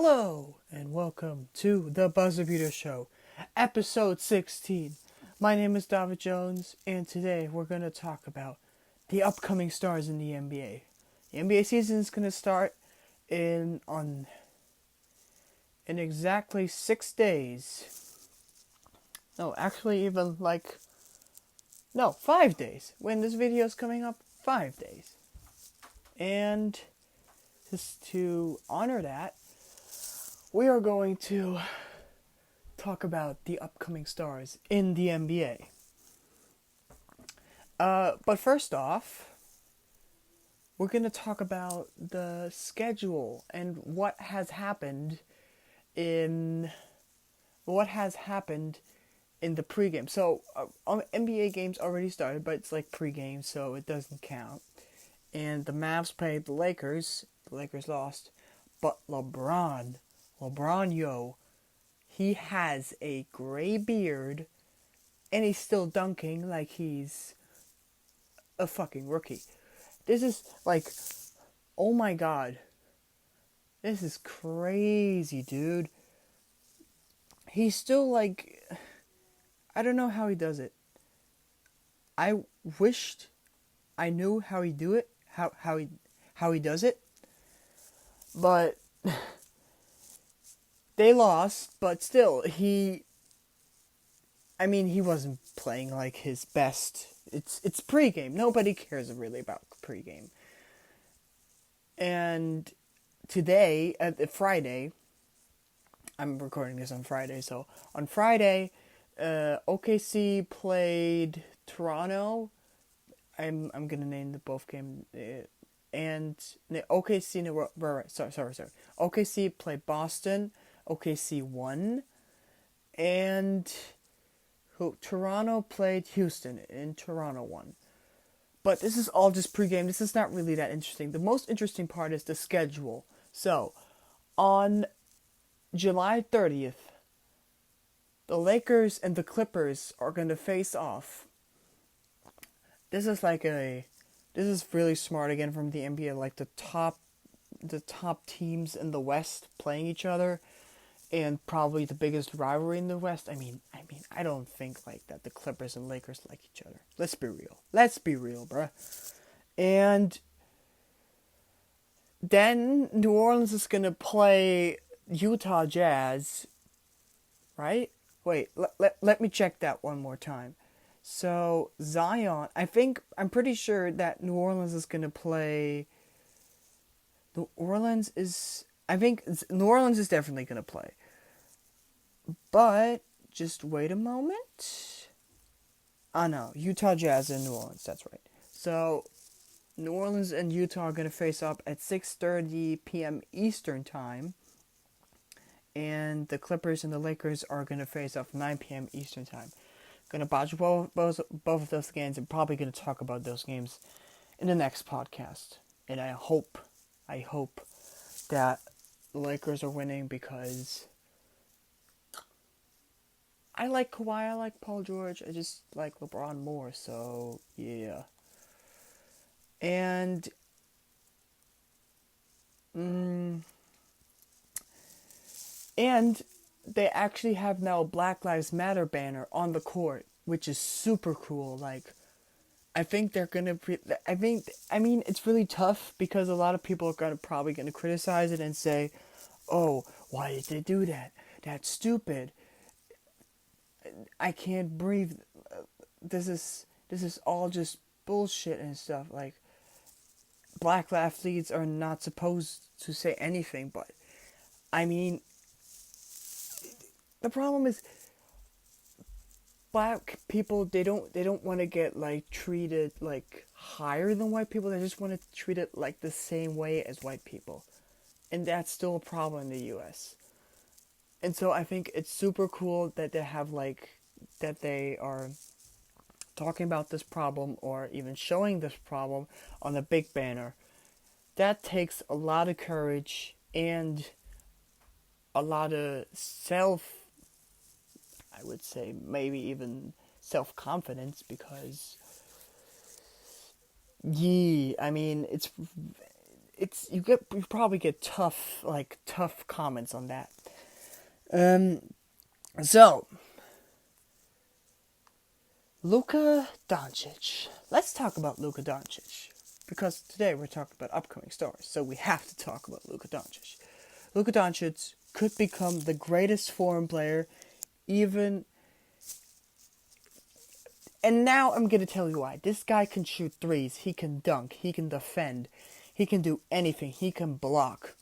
Hello, and welcome to the Buzzerbeater Show, episode 16. My name is David Jones, and today we're going to talk about the upcoming stars in the NBA. The NBA season is going to start in exactly 6 days. No, actually even 5 days. When this video is coming up, 5 days. And just to honor that, we are going to talk about the upcoming stars in the NBA. But first off, we're going to talk about the schedule and what has happened in the pregame. So, NBA games already started, but it's like pregame, so it doesn't count. And the Mavs played the Lakers. The Lakers lost, but LeBron, he has a gray beard, and he's still dunking like he's a fucking rookie. This is oh my god. This is crazy, dude. He's still I don't know how he does it. I wished I knew how he do it, how he does it. But they lost, but still, he wasn't playing like his best. It's pregame. Nobody cares really about pregame. And today, Friday, I'm recording this on Friday, so on Friday, OKC played Toronto. I'm gonna name the both game. And OKC, sorry. OKC played Boston. OKC won, and Toronto played Houston, and Toronto won. But this is all just pregame. This is not really that interesting. The most interesting part is the schedule. So, on July 30th, the Lakers and the Clippers are going to face off. This is really smart again from the NBA. Like the top teams in the West playing each other. And probably the biggest rivalry in the West. I mean, I don't think that the Clippers and Lakers like each other. Let's be real, bruh. And then New Orleans is gonna play Utah Jazz, right? Wait, let me check that one more time. So Zion, I'm pretty sure that New Orleans is gonna play. New Orleans is definitely going to play. But, just wait a moment. Oh no, Utah Jazz and New Orleans, that's right. So, New Orleans and Utah are going to face up at 6:30 p.m. Eastern Time. And the Clippers and the Lakers are going to face up 9 p.m. Eastern Time. Going to watch both of those games and probably going to talk about those games in the next podcast. And I hope that the Lakers are winning because I like Kawhi, I like Paul George, I just like LeBron more, so yeah. And they actually have now a Black Lives Matter banner on the court, which is super cool. I think they're gonna. It's really tough because a lot of people are probably gonna criticize it and say, "Oh, why did they do that? That's stupid. I can't breathe. This is all just bullshit and stuff." Black athletes are not supposed to say anything, but the problem is black people, they don't want to get treated higher than white people. They just want to treat it the same way as white people, and that's still a problem in the U.S. And so I think it's super cool that they have that they are talking about this problem or even showing this problem on a big banner. That takes a lot of courage and a lot of I would say maybe even self-confidence, because you probably get tough comments on that. So Luka Doncic. Let's talk about Luka Doncic because today we're talking about upcoming stars, so we have to talk about Luka Doncic. Luka Doncic could become the greatest foreign player, even. And now I'm going to tell you why. This guy can shoot threes. He can dunk. He can defend. He can do anything. He can block.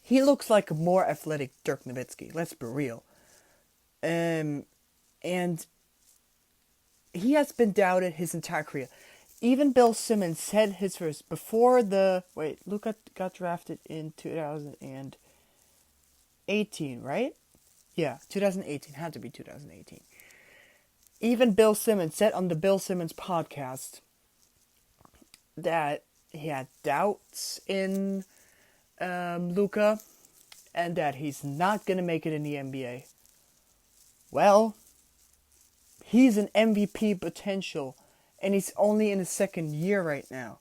He looks like a more athletic Dirk Nowitzki. Let's be real. And he has been doubted his entire career. Even Bill Simmons said his first before the Luka got drafted in 2018, right? Yeah, 2018 had to be 2018. Even Bill Simmons said on the Bill Simmons podcast that he had doubts in Luka and that he's not gonna make it in the NBA. Well, he's an MVP potential, and he's only in his second year right now.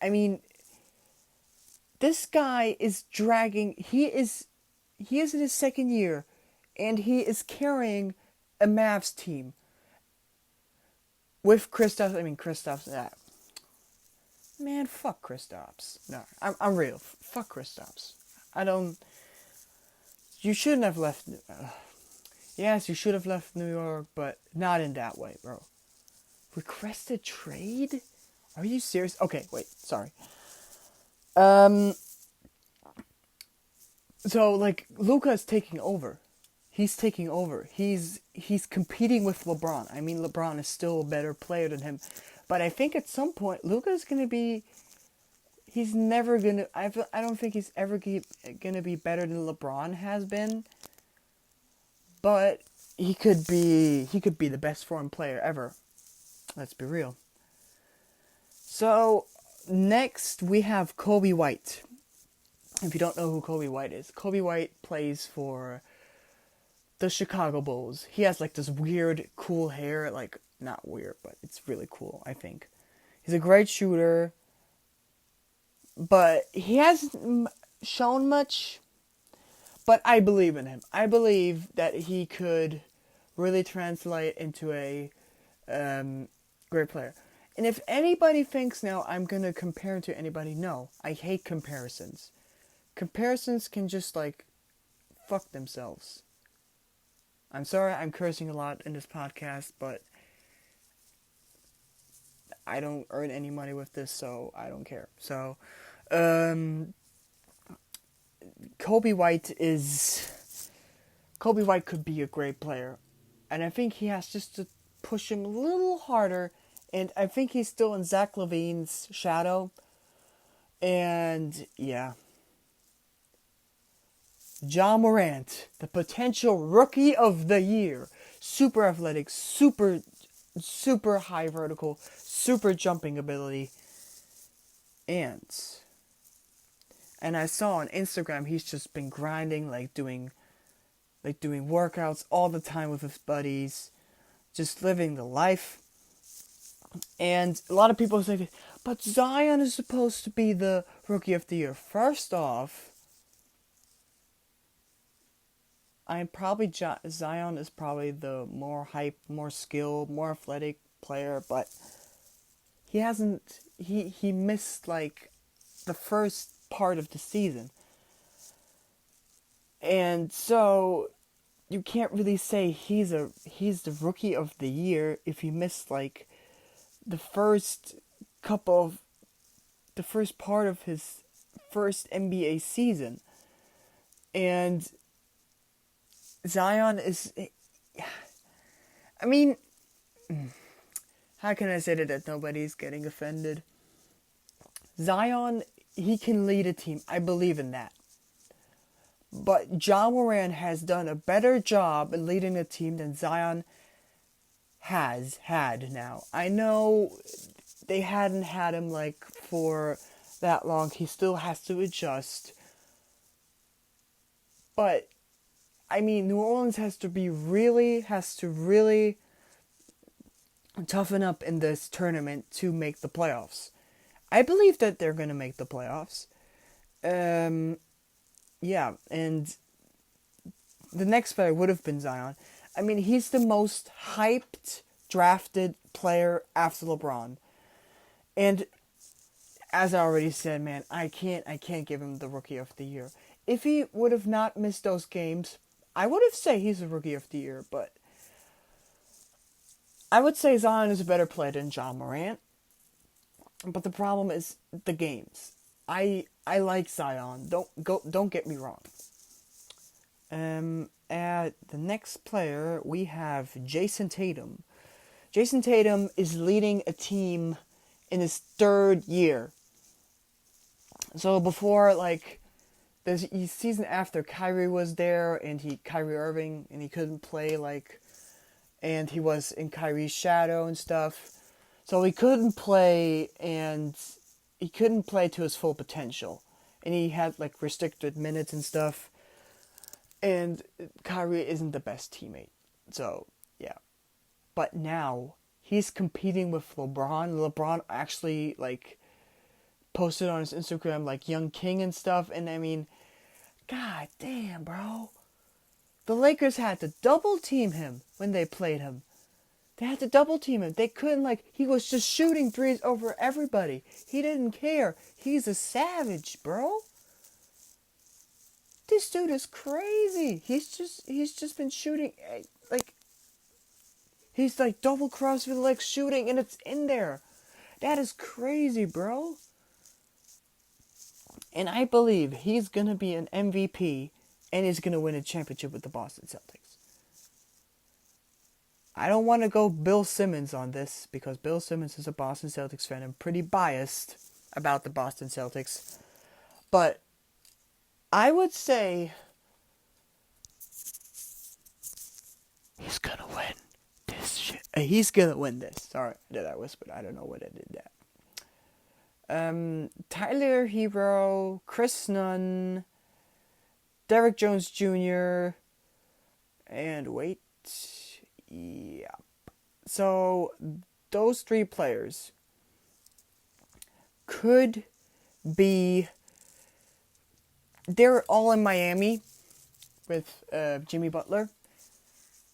I mean, this guy is dragging. He is in his second year, and he is carrying a Mavs team with Kristaps. Man, fuck Kristaps. No, I'm real. Fuck Kristaps. You shouldn't have left. Yes, you should have left New York, but not in that way, bro. Requested trade? Are you serious? Okay, wait, sorry. So, Luka is taking over. He's taking over. He's competing with LeBron. I mean, LeBron is still a better player than him. But I think at some point, Luka's going to be... He's never going to... I don't think he's ever going to be better than LeBron has been. But he could be the best foreign player ever. Let's be real. So, next we have Kobe White. If you don't know who Kobe White is, Kobe White plays for the Chicago Bulls. He has this weird, cool hair. Not weird, but it's really cool, I think. He's a great shooter. But he hasn't shown much. But I believe in him. I believe that he could really translate into a great player. And if anybody thinks now I'm going to compare him to anybody, no. I hate comparisons. Comparisons can just, fuck themselves. I'm sorry I'm cursing a lot in this podcast, but I don't earn any money with this, so I don't care. So, Kobe White could be a great player. And I think he has just to push him a little harder. And I think he's still in Zach LaVine's shadow. And, yeah. Ja Morant, the potential rookie of the year. Super athletic, super high vertical, super jumping ability. And I saw on Instagram he's just been grinding, doing workouts all the time with his buddies, just living the life. And a lot of people say, but Zion is supposed to be the rookie of the year. First off, Zion is probably the more hype, more skilled, more athletic player, but he missed the first part of the season. And so you can't really say he's the rookie of the year if he missed the first part of his first NBA season. And Zion is, I mean, how can I say that nobody's getting offended? Zion, he can lead a team. I believe in that. But Ja Morant has done a better job in leading a team than Zion has had now. I know they hadn't had him for that long. He still has to adjust. But I mean, New Orleans has to really toughen up in this tournament to make the playoffs. I believe that they're gonna make the playoffs. Um, yeah, and the next player would have been Zion. I mean, he's the most hyped drafted player after LeBron. And as I already said, man, I can't give him the rookie of the year. If he would have not missed those games, I would have said he's a rookie of the year, but I would say Zion is a better player than John Morant. But the problem is the games. I like Zion. Don't get me wrong. At the next player we have Jason Tatum. Jason Tatum is leading a team in his third year. So before, like, the season after, Kyrie was there, and Kyrie Irving, and he couldn't play, like, and he was in Kyrie's shadow and stuff. So he couldn't play, and he couldn't play to his full potential. And he had, like, restricted minutes and stuff. And Kyrie isn't the best teammate. So, yeah. But now, he's competing with LeBron. LeBron actually, like, posted on his Instagram, like, Young King and stuff. And, I mean, god damn, bro. The Lakers had to double team him when they played him. They had to double team him. They couldn't, like, he was just shooting threes over everybody. He didn't care. He's a savage, bro. This dude is crazy. He's just been shooting, like, he's like double cross with like shooting and it's in there. That is crazy, bro. And I believe he's gonna be an MVP and he's gonna win a championship with the Boston Celtics. I don't want to go Bill Simmons on this because Bill Simmons is a Boston Celtics fan. I'm pretty biased about the Boston Celtics. But I would say he's gonna win this shit. He's gonna win this. Sorry that I whispered. I don't know what I did that. Tyler Hero, Chris Nunn, Derrick Jones Jr., and wait. Yeah. So those three players could be. They're all in Miami with Jimmy Butler.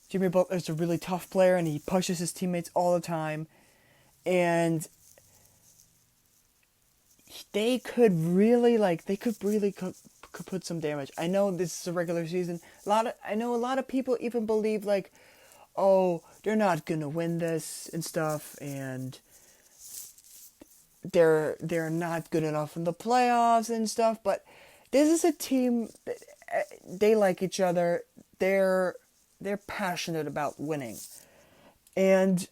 Jimmy Butler's a really tough player and he pushes his teammates all the time. And they could really, could put some damage. I know this is a regular season. I know a lot of people even believe, like, oh, they're not gonna win this and stuff, and they're not good enough in the playoffs and stuff. But this is a team that they like each other. They're passionate about winning, and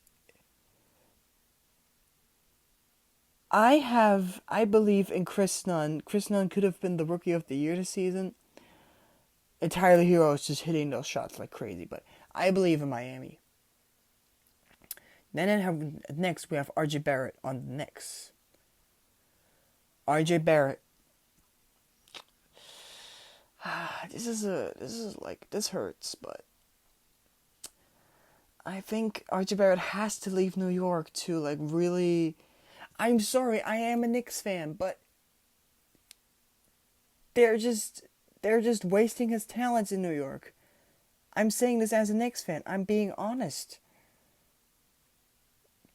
I believe in Chris Nunn. Chris Nunn could have been the rookie of the year this season. And Tyler Hero is just hitting those shots like crazy, but I believe in Miami. Then next we have RJ Barrett on the Knicks. RJ Barrett. This hurts, but I think RJ Barrett has to leave New York to, like, really. I'm sorry, I am a Knicks fan, but they're just wasting his talents in New York. I'm saying this as a Knicks fan. I'm being honest.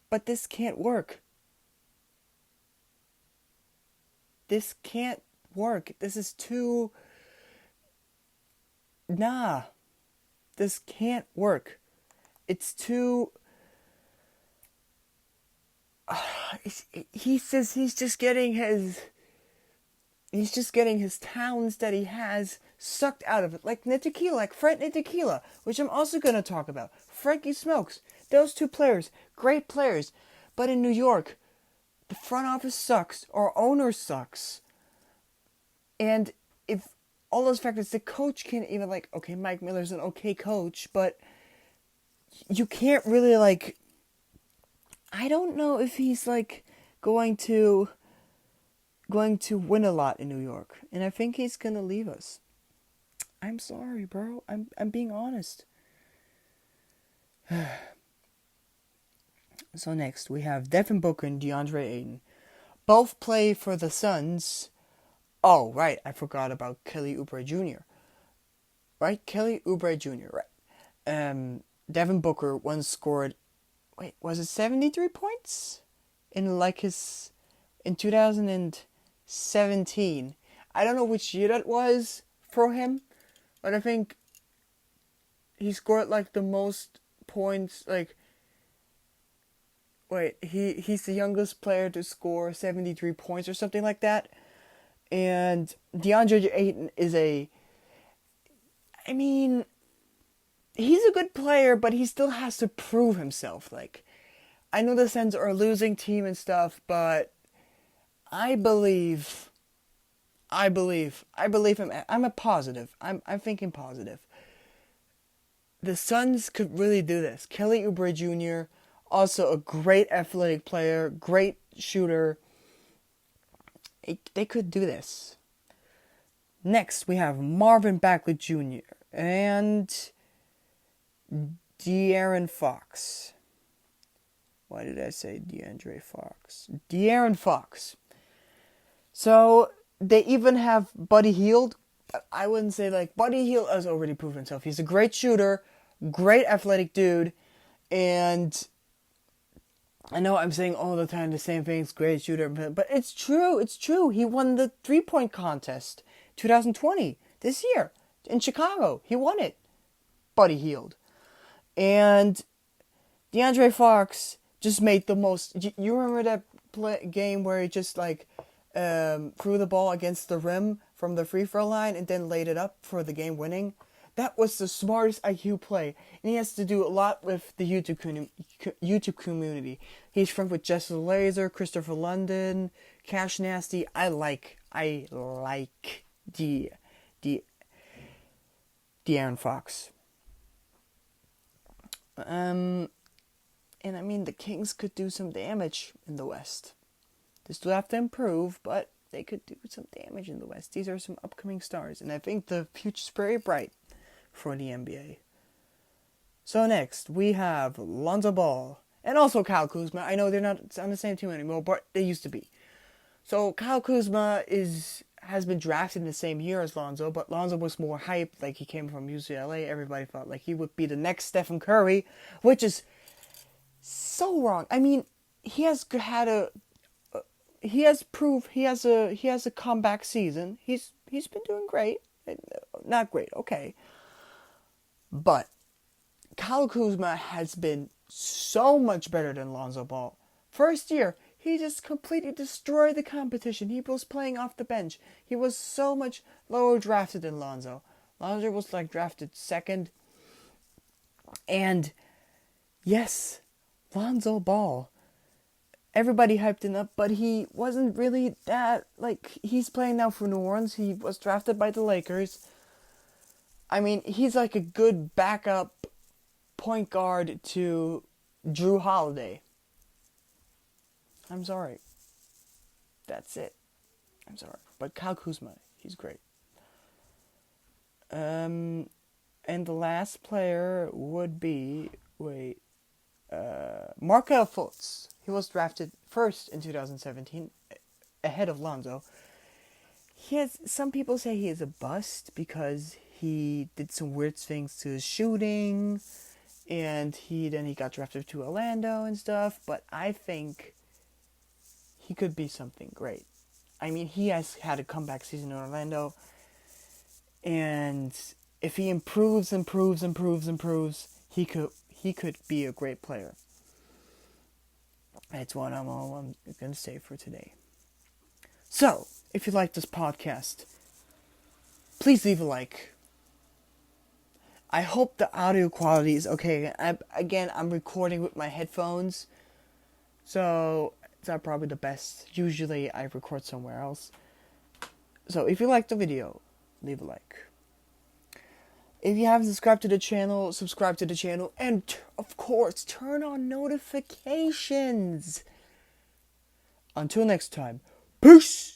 But this can't work. This can't work. This is too. Nah. This can't work. It's too. He says he's just getting his talents that he has sucked out of it. Like Ntilikina, like Fred Ntilikina, which I'm also going to talk about. Frankie Smokes. Those two players, great players. But in New York, the front office sucks. Our owner sucks. And if all those factors, the coach can't even, like, okay, Mike Miller's an okay coach, but you can't really, like, I don't know if he's, like, going to win a lot in New York. And I think he's going to leave us. I'm sorry, bro. I'm being honest. So next, we have Devin Booker and DeAndre Ayton. both play for the Suns. Oh, right, I forgot about Kelly Oubre Jr. Right? Kelly Oubre Jr., right. Devin Booker once scored, was it 73 points? In 2017. I don't know which year that was for him, but I think he scored the most points, he's the youngest player to score 73 points or something like that. And DeAndre Ayton is he's a good player, but he still has to prove himself. I know the Suns are a losing team and stuff, but I believe him. I'm a positive. I'm thinking positive. The Suns could really do this. Kelly Oubre Jr., also a great athletic player, great shooter. They could do this. Next, we have Marvin Bagley Jr. and De'Aaron Fox. Why did I say DeAndre Fox? De'Aaron Fox. So, they even have Buddy Hield. I wouldn't say Buddy Hield has already proven himself. He's a great shooter, great athletic dude, and I know I'm saying all the time the same things, great shooter, but it's true. He won the 3-point contest 2020, this year, in Chicago. He won it. Buddy Hield. And DeAndre Fox just made the most. You remember that game where he just threw the ball against the rim from the free throw line and then laid it up for the game winning? That was the smartest IQ play, and he has to do a lot with the YouTube community. He's friends with Jesse Laser, Christopher London, Cash Nasty. I like De'Aaron Fox. And the Kings could do some damage in the West. They still have to improve, but they could do some damage in the West. These are some upcoming stars, and I think the future's very bright for the NBA. So next, we have Lonzo Ball, and also Kyle Kuzma. I know they're not on the same team anymore, but they used to be. So Kyle Kuzma has been drafted in the same year as Lonzo, but Lonzo was more hyped, he came from UCLA. Everybody thought he would be the next Stephen Curry, which is so wrong. He has proved he has a comeback season. He's been doing great. Not great, okay. But Kyle Kuzma has been so much better than Lonzo Ball. First year, he just completely destroyed the competition. He was playing off the bench. He was so much lower drafted than Lonzo. Lonzo was drafted second. And yes, Lonzo Ball. Everybody hyped him up, but he wasn't really that, he's playing now for New Orleans. He was drafted by the Lakers. He's a good backup point guard to Drew Holiday. I'm sorry. That's it. I'm sorry. But Kyle Kuzma, he's great. And the last player would be, Markelle Fultz. He was drafted first in 2017, ahead of Lonzo. Some people say he is a bust because he did some weird things to his shooting, and then he got drafted to Orlando and stuff, but I think he could be something great. He has had a comeback season in Orlando, and if he improves, he could be a great player. That's what I'm going to say for today. So, if you like this podcast, please leave a like. I hope the audio quality is okay. I'm recording with my headphones, so it's not probably the best. Usually I record somewhere else. So if you like the video, leave a like. If you haven't subscribed to the channel, subscribe to the channel. And, of course, turn on notifications. Until next time, peace!